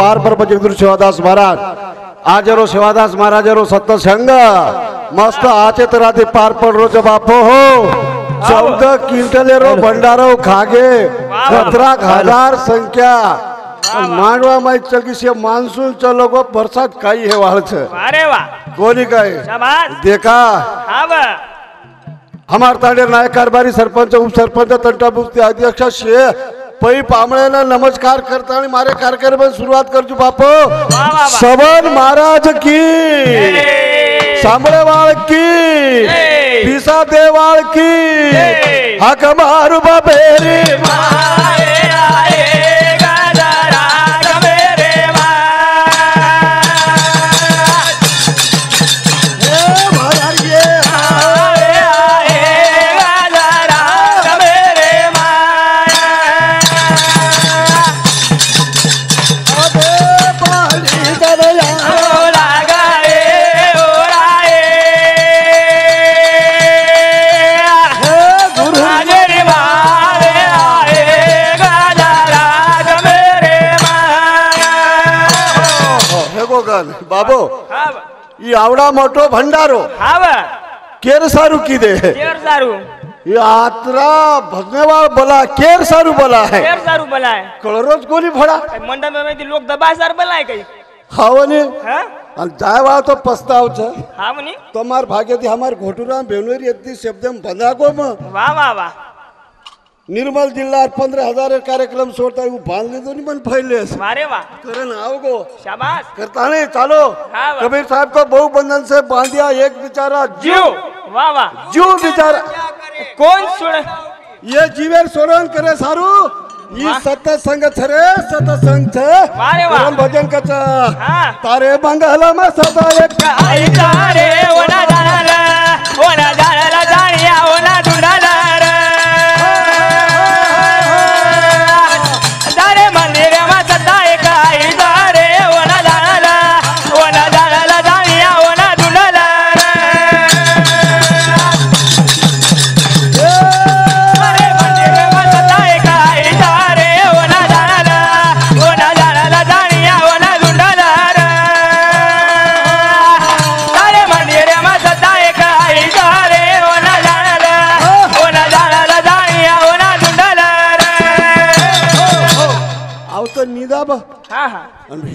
पार पर जगदुर शिवादास महाराज आजरो शिवादास महाराज रो सत्संग मस्त आचे तराते पार पड़ रो जब बापो हो 14 क्विंटल रो भंडारो खागे 17,000 संख्या मांडवा में चल से मानसून चलो गो बरसात काई है वाल छे अरे वाह गोली काई शाबाश देखा हां बा हमार ताडे नायक कारभारी सरपंच उप सरपंच तंटा बुस्ती अध्यक्ष शे पै पामळेला नमस्कार करता आणि मारे कार्यक्रम सुरुवात करजो बापो सबन महाराज की सांबळेवाळ की पिसा देवाळ की हक मारू बाबेरी माए आए गजरा गमेरे बाबो ये आवड़ा मोटो भंडारो केर सारू की दे केर सारू यात्रा भगनेवाल बला केर सारू बला है केर सारू बला है कळरोज गोली फोड़ा मंडप में ती लोग दबाजार बला है कई हावनी हां आणि जायवा तो पस्ताव छ हां मनी तमार भाग्यती हमार घोटुराम बेनोरी यत्ती शब्दम बंदागो म वाह वाह वाह निर्मल जिल्हा 15,000 कार्यक्रम सोडता वो बांधले तो नहीं बन फैले अरे वाह करन आओगो शाबाश करता नहीं चलो कबीर साहब को बहु बंधन से बांधिया एक बेचारा जीव वाह वाह जीव बेचारा कौन सुन ये जीवेर सोरण करे सारू ये सत्संग छरे सत्संग छ अरे वाह भजन कच हां तारे मंगल में सदा एक आई तारे ओना जाना जानिया ओना दुंडाला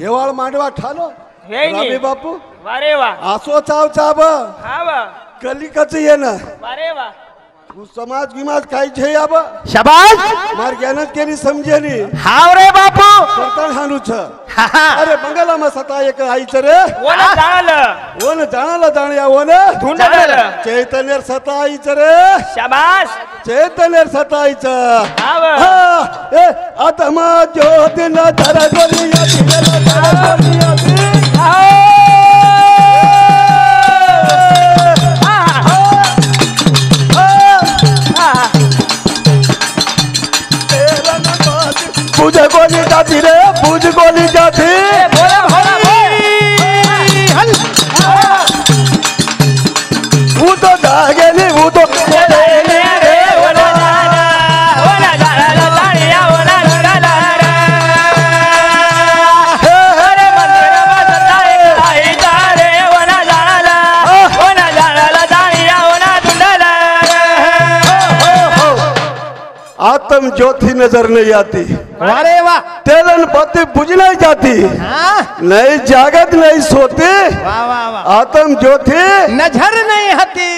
हेवाळ मांडवा ठालो हे रवी बापू अरे वाह आसो चाव चाव हां बा कलिकच ये ना अरे वाह समाज गिमाज काय छे अब शाबाश मार ज्ञानत केनी समझे नी हाव रे बापू करतन हानु छ अरे बंगाला में सता एक आई रे ओन जाणल जाणिया ओन ढूंढल चैतन्य सता आई रे शाबाश चैतन्य सता आई छ हां ए आत्मा ज्योत न धर गोलिया पूज गोली जाती रे पूज गोली जाती बोला बोला बोल वो तो जागे नहीं वो तो रे ओना जाना जानिया ओना दुंडाला अरे मंदिर में सदा एक आई तारे ओना जाना जानिया ओना दुंडाला आत्म ज्योति नजर नहीं आती अरे वाह तेलन बत्ती बुझ नहीं जाती नहीं जागत नहीं सोती वाह वाह वाह आत्म ज्योति नजर नहीं हती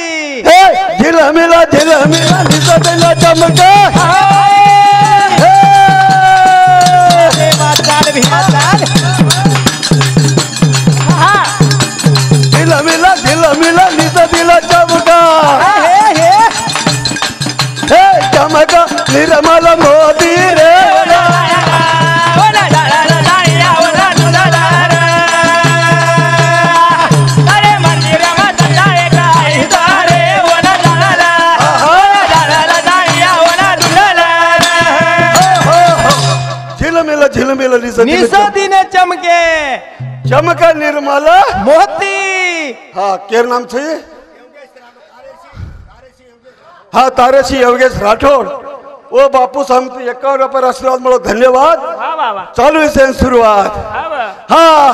झिलमिला निकला चमके झिलमिला निकला चमका चमका निर्मल मोदी रे झिलमिल निसोदीने चमके चमका निर्मल मोती हाँ केर नाम छे हाँ तारेशी योगेश राठौड़ ओ बापू सामने 51 रुपये आशीर्वाद मळो धन्यवाद चालू से शुरुआत हा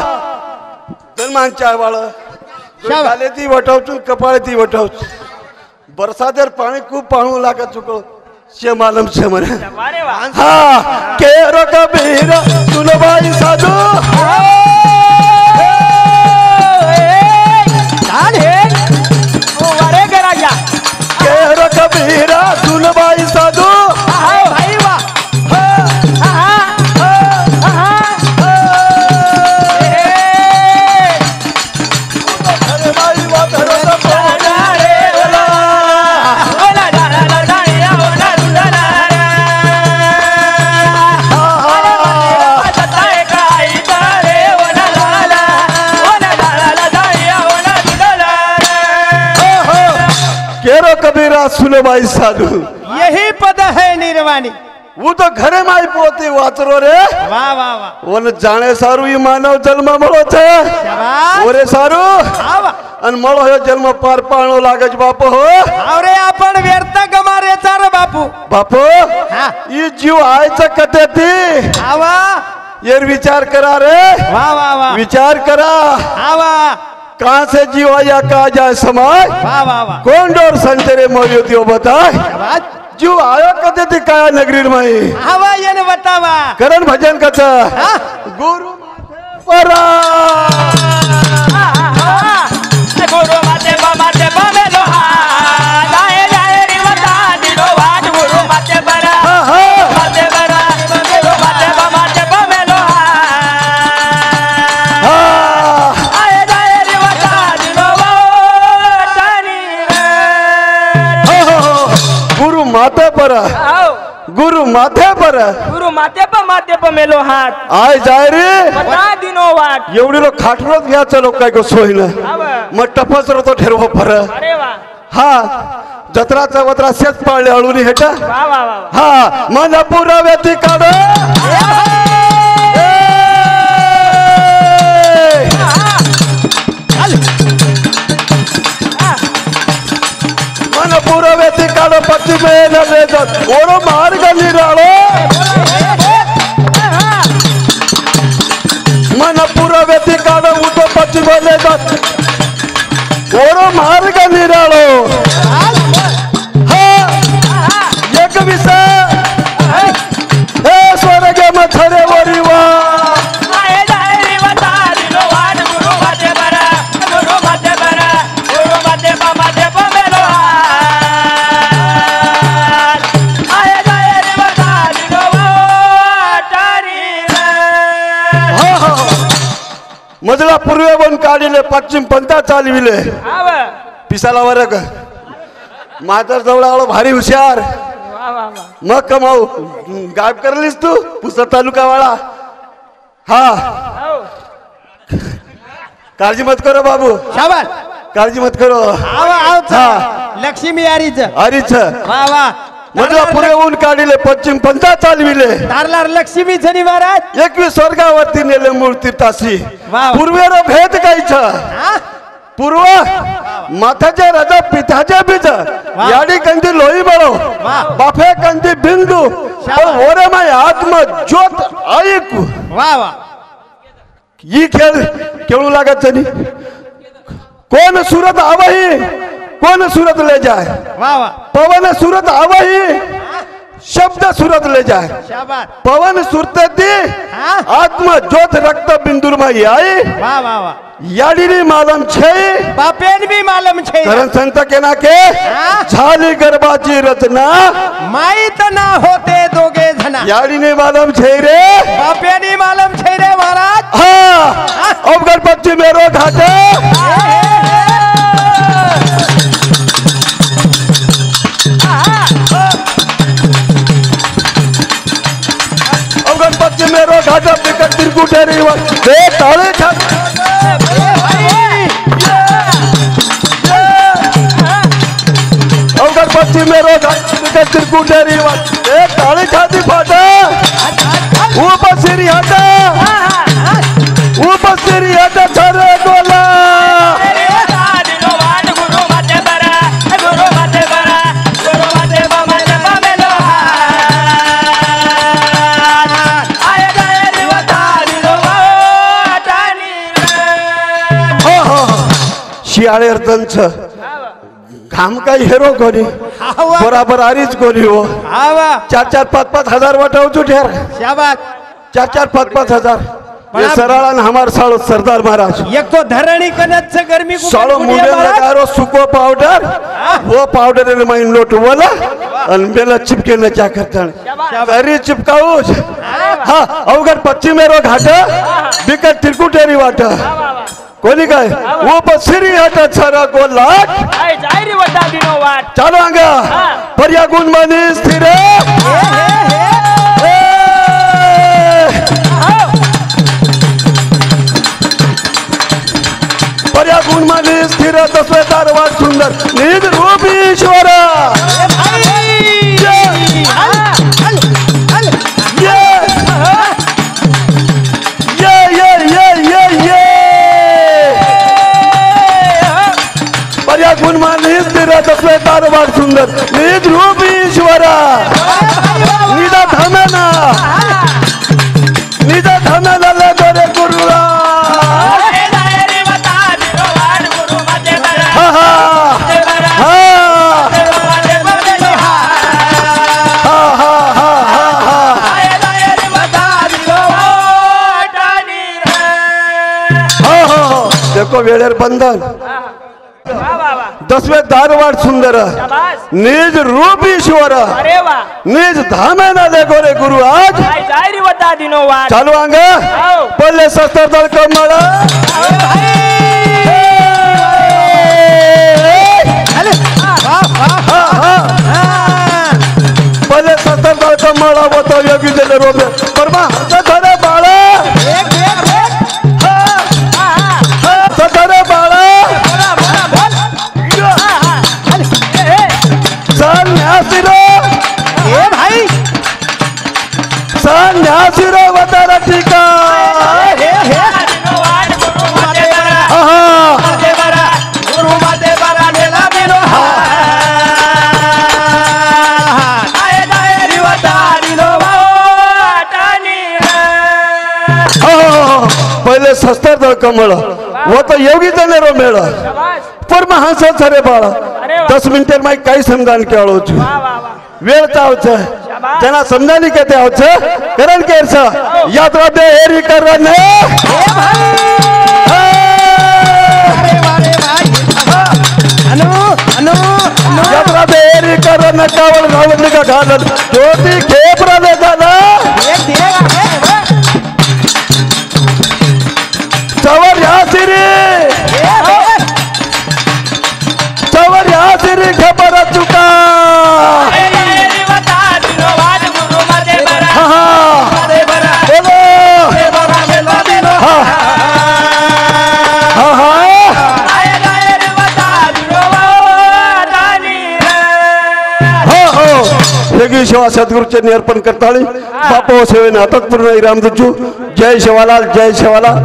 जन्मांच्या बाळ शाबास. गाले ती वटवतो कपाळे ती वटवतो बरसातेर पाणी खूप पाणू लागत चुकलो शे मालम शे म्हणे अरे वा हा केर कबीर सुनबाई साधू चाल हे अरे गराजा केर कबीर सुनबाई साधू भाई वा केरो कबीरा सुनबाई साधु यही पद है निर्वाणी वो तो घरे माई पोती वाचरो रे वाह वाह वाह वन जाने सारू ये मानव जन्म मळो छे शाबाश. ओरे सारू आवा अन मळो हे जन्म पार पाणो लागज बाप हो आवरे आपण व्यर्थ गमारे चार बापू बाप हा. ये जीव आयचं कते ती आवा येर विचार करा रे वाह वाह वाह विचार करा आवा कहां से जीव आया कहा जाए समाज वाह वाह वाह कौन डोर संतरे मोरियो दियो बताए शाबाश. जीव आयो कते ती काया नगरी माई आवा येन बतावा करण भजन कच हा? गुरु परा गुरु माते बमे लोहा जाए जाए रे वता दिलो वाट गुरु माते बरा माते बरा गुरु माते बमे लोहा आए जाए रे वता दिलो वाटनी गुरु माथे पर आओ गुरु माथे पर गुरु माते मेलो हात आय जाय रे बता दिनो वाट एवढी लोक खाटरोच घ्या चलो काय को सोयीन आव मग टपस तो ठरव पर अरे वा हा जत्राचा वत्रा शेत पाळले अळूनी हेटा वा वा वा हा मन पुराव्याती काढ मन पुराव्याती काढ पश्चिमेला वेदत ओरो मार्ग निराळो मन पुराव्याती काढ उतो पश्चिमेला जात ओरो मार्ग निराळो एक विषय हे स्वर्ग मथरे वरिवा आए जाए रे वता दिलो वाट गुरु माते बरा गुरु माते मेलो हात आए जाए रे वता दिलो वाटारी मजला पूर्वेवन काढिले पश्चिम पंथा चालविले आव पिसाला वरग मातर जवळ आलो भारी हुशार वा वा वा मग कमाऊ गायब करलीस तू पुसद तालुका वाला हा आओ काळजी मत करो बाबू शाबास. काळजी मत करो आवा आवच हा. लक्ष्मी यारीच अरीच वाह वाह मजला पूर्वेवन काढिले पश्चिम पंथा चालविले तारलार लक्ष्मी झनी महाराज 21 स्वर्गावरती नेले मूळ तीर्थासी वाव. पूर्वेरो भेद कायच हा? पूर्व माथाच्या राजा पिताच्या बीज वाह. याडी कंदी लोई बळो वाह. बाफे कंदी बिंदू शाबास. ओरे माय आत्म ज्योत ऐकू वाह वाह ही खेळ खेळू लागत नाही कोण सुरत आवही कोण सुरत ले जाय वाह वाह पवन सुरत आवही शब्द सुरत ले जाय शाबास. पवन सुरते दी हा? आत्म ज्योत रक्त बिंदुर माई आई वाह वाह वाह याडीनी मालम छे बापेन भी मालूम छे करण संत केना के हा? झाली गर्भाची रचना माहित ना होते दोघे जना याडीने मालम छे रे बापेनी मालूम छे रे महाराज हा अब गणपती मेरो घाटे अब गणपती मेरो घाटे बिकट तिरकुटे रे दे ताळे छात अब गणपती मेरो घाटे बिकट तिरकुटे रे दे ताळे छाती फाटा उपसिरी हटा उपसिरी हटा छरे गोला रे वता दिलो वाट गुरु माते बरा गुरु माते मेलो हात आए जाए रे वता दिलो हो हो शियाळे अर्धंच काम काही हेरो कोणी आवा बराबर आरीच कोणी हो आवा 4-5 हजार वटावचू ठेर शाबाश 4-5 हजार ये सराळा न हमार सालो सरदार महाराज एक तो धरणी कनत से गर्मी को सालो मुंडे लगारो सुको पाउडर वो पाउडर ने माइन लोट वाला अन बेला चिपके न क्या करता अरे चिपकाऊ हां अवघड पश्चिम मेरो घाट बिकट तिरकुटेरी वाट कोणी काय वो पसिरी हट छरा को लाट आय जायरी वटा दिनो वाट चालो अंगा पर्या गुण मानी स्थिर पर्या गुण मानी स्थिर दसवेदार वाट सुंदर निज रूप ईश्वर पर्या गुण मानी स्थिर दसवेदार वाट सुंदर निज रूप ईश्वर निजा धमेना लगोरे गुरुरा जायरी वटा दिनो वाट गुरु मते बरा हा हा मते बमेलो आय जायरी वटा दिनो वाट रे देखो वेळेर बंधन वाह वाह वाह दसवे दारवाड सुंदर शाबाश निज रूप ईश्वर अरे वाह निज धामे ना देखो रे गुरु आज आय जायरी वटा दिनो वाट चालू अंग आओ पल्ले शस्त्र दल कमळ पल्ले शस्त्र दल कमळ होतो योगी दिले रोबे परमा सधरे बाळ सधरे बाळ संन्यासीरो ए भाई संन्यासीरो वतारा टीका दिनो वाट गुरु मते बरा आहा मते बरा गुरु मते बरा नेला दिनो आय जायरी वटा दिनो वाट पहिले शस्त्र दल कमळ वो तो योगी जने रो मेळ शाबाश परमहंस सरे बाळ अरे वा. 10 मिनिट में कई समझान के आलो छु वाह वाह वाह वेळ चावछ जना समझानी कहते आवछ करण केरछ यात्रा दे हेरी करने अरे वारे भाई अनु अनु अनु यात्रा दे हेरी करने कावल रावण का घालन ज्योति खेपरा दे गाला एक देगा चवर यासिरी चवर यासिरी खबर चुका आय जायरी वटा दिनो वाट गुरु मते बरा हा मते बरा बोलो बरा मेला दिनो हा हा आय जायरी वटा दिनो वाट रे हो वेगळी सेवा सद्गुरूचे अर्पण करताळी बापा सेवेने अतत्पूर्ण इराम दज्जू जय शिवालाल जय शिवालाल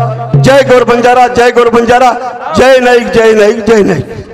जय गौर बंजारा जय गौर बंजारा जय नाईक जय नाईक जय नाईक